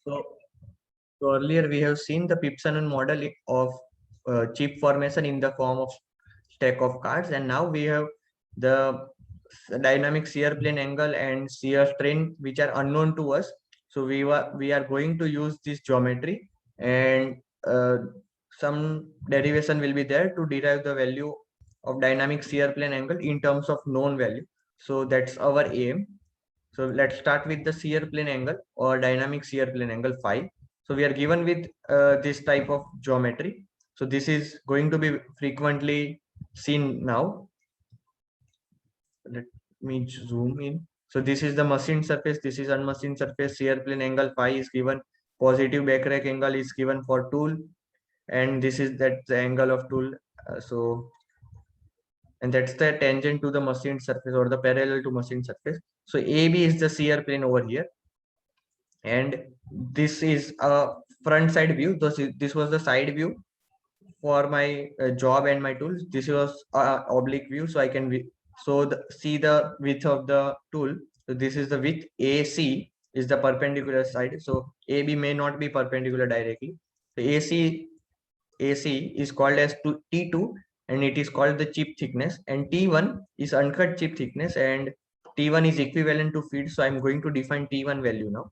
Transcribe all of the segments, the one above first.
So, so earlier we have seen the Pipson model of chip formation in the form of stack of cards, and now we have the dynamic shear plane angle and shear strain which are unknown to us. So we are going to use this geometry, and some derivation will be there to derive the value of dynamic shear plane angle in terms of known value. So that's our aim. So let's start with the shear plane angle or dynamic shear plane angle phi. So we are given with this type of geometry. So this is going to be frequently seen now. Let me zoom in. So this is the machined surface. This is unmachined surface. Shear plane angle phi is given. Positive backrack angle is given for tool, and this is that the angle of tool. So and that's the tangent to the machined surface or the parallel to machined surface. So AB is the shear plane over here, and this is a front side view. This was the side view for my job and my tools. This was a oblique view, so I can see the width of the tool. So this is the width. AC is the perpendicular side, so AB may not be perpendicular directly. So AC is called as T2, and it is called the chip thickness, and T1 is uncut chip thickness, and T1 is equivalent to feed. So I'm going to define T1 value now.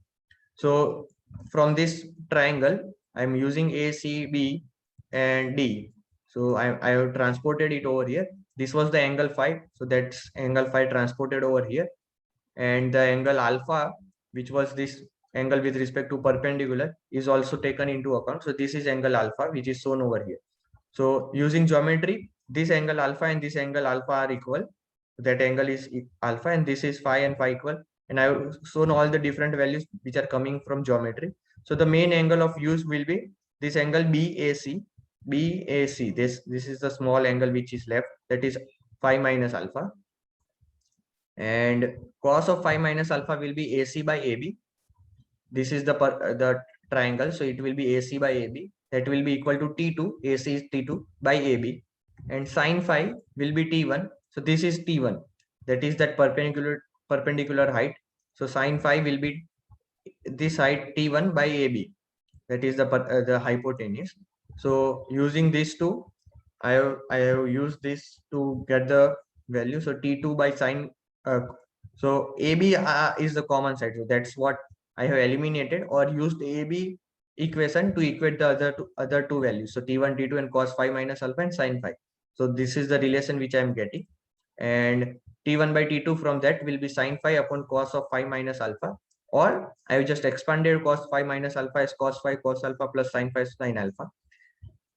So from this triangle, I'm using A, C, B, and D. So I have transported it over here. This was the angle phi. So that's angle phi transported over here. And the angle alpha, which was this angle with respect to perpendicular, is also taken into account. So this is angle alpha, which is shown over here. So using geometry, this angle alpha and this angle alpha are equal. That angle is alpha, and this is phi and phi equal. And I've shown all the different values which are coming from geometry. So the main angle of use will be this angle BAC. BAC. This is the small angle which is left. That is phi minus alpha. And cos of phi minus alpha will be AC by AB. This is the triangle, so it will be AC by AB. That will be equal to T2. AC is T2 by AB, and sine phi will be T1. So this is T1. That is that perpendicular height. So sine phi will be this height T1 by AB. That is the hypotenuse. So using these two, I have used this to get the value. So T2 by sine. So AB is the common side. So that's what I have eliminated or used AB equation to equate the other two values. So T1, T2, and cos phi minus alpha and sine phi. So this is the relation which I am getting. And T1 by T2 from that will be sine phi upon cos of phi minus alpha. Or I have just expanded cos phi minus alpha as cos phi cos alpha plus sine phi sine alpha.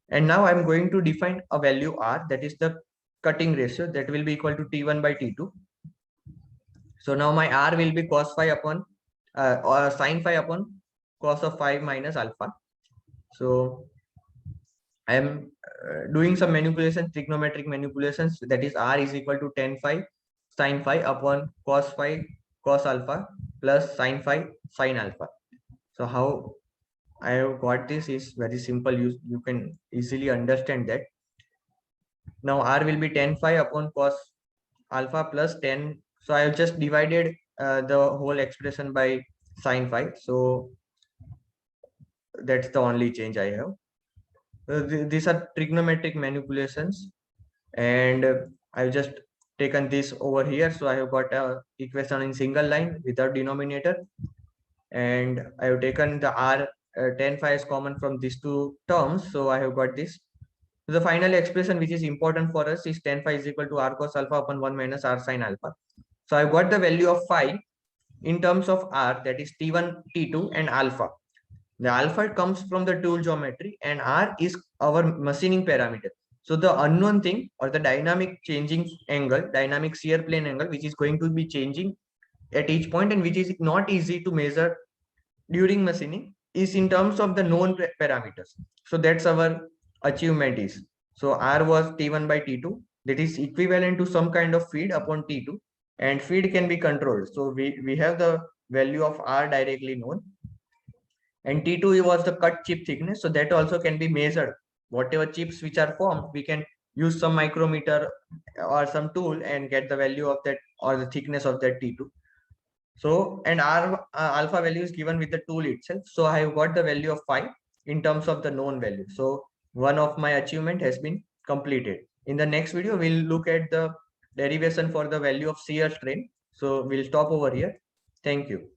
And now I'm going to define a value R, that is the cutting ratio, that will be equal to T1 by T2. So now my R will be cos phi upon or sine phi upon cos of phi minus alpha. So I am doing some manipulations, trigonometric manipulations, that is R is equal to tan phi sine phi upon cos phi cos alpha plus sine phi sine alpha. So how I have got this is very simple. You can easily understand that. Now R will be tan phi upon cos alpha plus 10. So I have just divided the whole expression by sine phi. So that's the only change I have. These are trigonometric manipulations, and I've just taken this over here. So I have got a equation in single line without denominator, and I have taken the R tan phi is common from these two terms. So I have got this. The final expression which is important for us is tan phi is equal to R cos alpha upon 1 minus R sin alpha. So I've got the value of phi in terms of R, that is T1, T2, and alpha. The alpha comes from the tool geometry, and R is our machining parameter. So the unknown thing, or the dynamic changing angle, dynamic shear plane angle, which is going to be changing at each point and which is not easy to measure during machining, is in terms of the known parameters. So that's our achievement is. So R was T1 by T2, that is equivalent to some kind of feed upon T2, and feed can be controlled. So we have the value of R directly known, and T2 was the cut chip thickness. So that also can be measured. Whatever chips which are formed, we can use some micrometer or some tool and get the value of that or the thickness of that T2. So, and R alpha value is given with the tool itself. So I have got the value of 5 in terms of the known value. So one of my achievement has been completed. In the next video, we'll look at the derivation for the value of shear strain. So we'll stop over here. Thank you.